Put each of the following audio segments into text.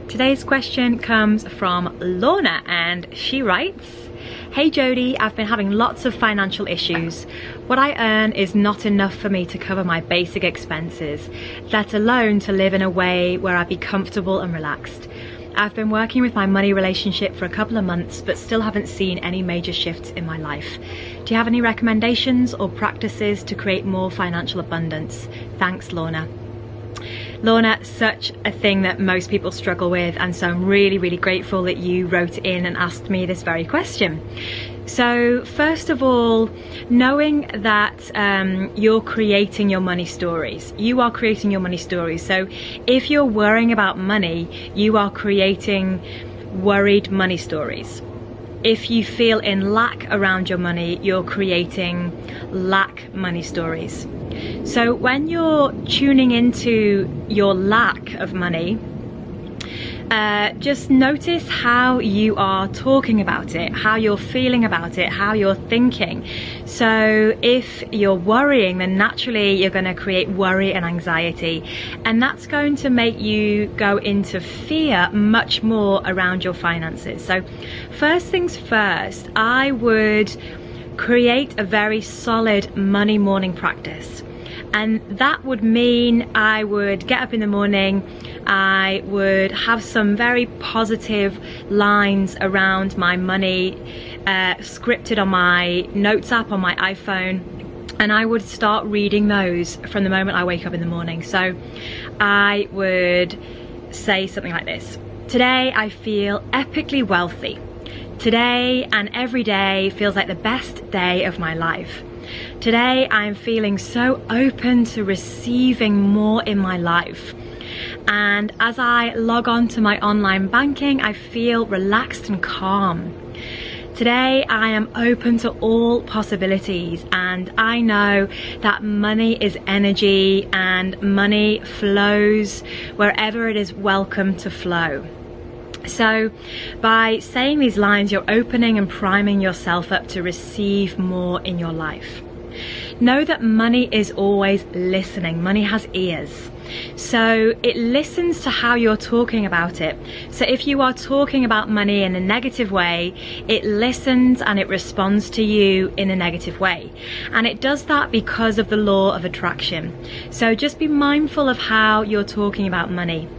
Today's question comes from Lorna and she writes, "Hey Jody, I've been having lots of financial issues. What I earn is not enough for me to cover my basic expenses, let alone to live in a way where I'd be comfortable and relaxed. I've been working with my money relationship for a couple of months but still haven't seen any major shifts in my life. Do you have any recommendations or practices to create more financial abundance? Thanks, Lorna." Lorna, such a thing that most people struggle with, and so I'm really grateful that you wrote in and asked me this very question. So first of all, knowing that you're creating your money stories. You are creating your money stories. So if you're worrying about money, you are creating worried money stories. If you feel in lack around your money, you're creating lack money stories. So when you're tuning into your lack of money, just notice how you are talking about it, how you're feeling about it, how you're thinking. So if you're worrying, then naturally you're going to create worry and anxiety, and that's going to make you go into fear much more around your finances. So first things first, I would create a very solid money morning practice. And that would mean I would get up in the morning, I would have some very positive lines around my money scripted on my notes app on my iPhone, and I would start reading those from the moment I wake up in the morning. So I would say something like this: "Today I feel epically wealthy. Today and every day feels like the best day of my life. Today I'm feeling so open to receiving more in my life. And as I log on to my online banking, I feel relaxed and calm. Today I am open to all possibilities, and I know that money is energy and money flows wherever it is welcome to flow." So by saying these lines, you're opening and priming yourself up to receive more in your life. Know that money is always listening. Money has ears. So it listens to how you're talking about it. So if you are talking about money in a negative way, it listens and it responds to you in a negative way. And it does that because of the law of attraction. So just be mindful of how you're talking about money.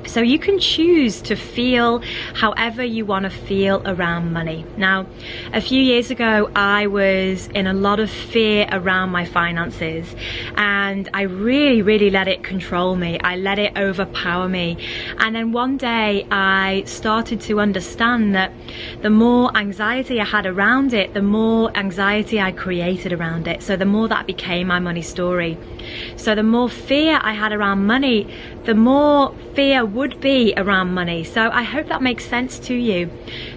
So you can choose to feel however you want to feel around money. Now, a few years ago, I was in a lot of fear around my finances, and I really let it control me. I let it overpower me. And then one day I started to understand that the more anxiety I had around it, the more anxiety I created around it. So the more that became my money story. So the more fear I had around money, the more fear would be around money. So I hope that makes sense to you.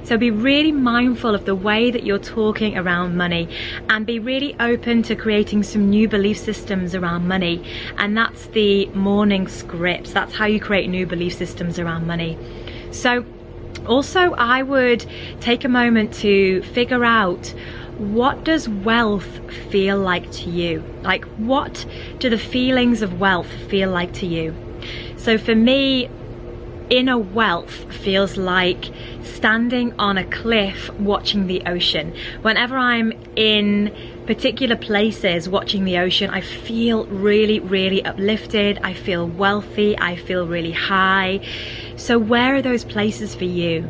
So be really mindful of the way that you're talking around money, and be really open to creating some new belief systems around money. And that's the morning scripts. That's how you create new belief systems around money. So also I would take a moment to figure out, what does wealth feel like to you? Like, what do the feelings of wealth feel like to you? So for me, inner wealth feels like standing on a cliff watching the ocean. Whenever I'm in particular places watching the ocean, I feel really uplifted. I feel wealthy. I feel really high. So where are those places for you?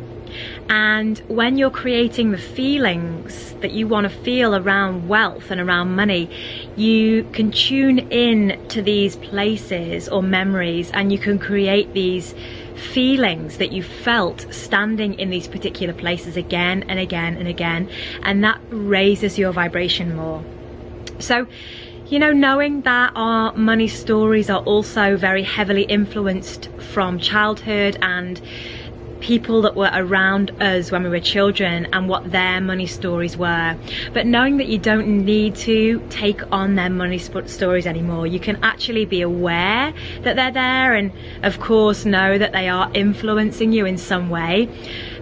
And when you're creating the feelings that you want to feel around wealth and around money, you can tune in to these places or memories, and you can create these feelings that you felt standing in these particular places again and again and again, and that raises your vibration more. So, you know, knowing that our money stories are also very heavily influenced from childhood and people that were around us when we were children and what their money stories were, but knowing that you don't need to take on their money stories anymore. You can actually be aware that they're there, and of course know that they are influencing you in some way,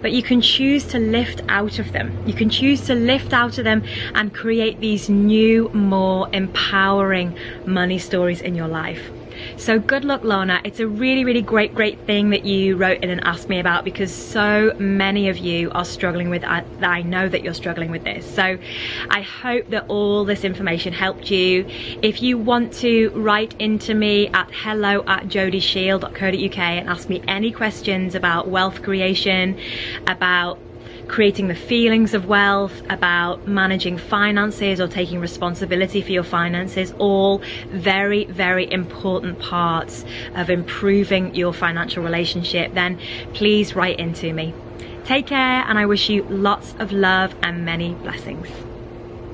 but you can choose to lift out of them. You can choose to lift out of them and create these new, more empowering money stories in your life. So good luck, Lorna. It's a really, really great thing that you wrote in and asked me about, because so many of you are struggling with, I know that you're struggling with this. So I hope that all this information helped you. If you want to write into me at hello@jodyshield.co.uk and ask me any questions about wealth creation, about creating the feelings of wealth, about managing finances or taking responsibility for your finances, all very, very important parts of improving your financial relationship, then please write into me. Take care, and I wish you lots of love and many blessings.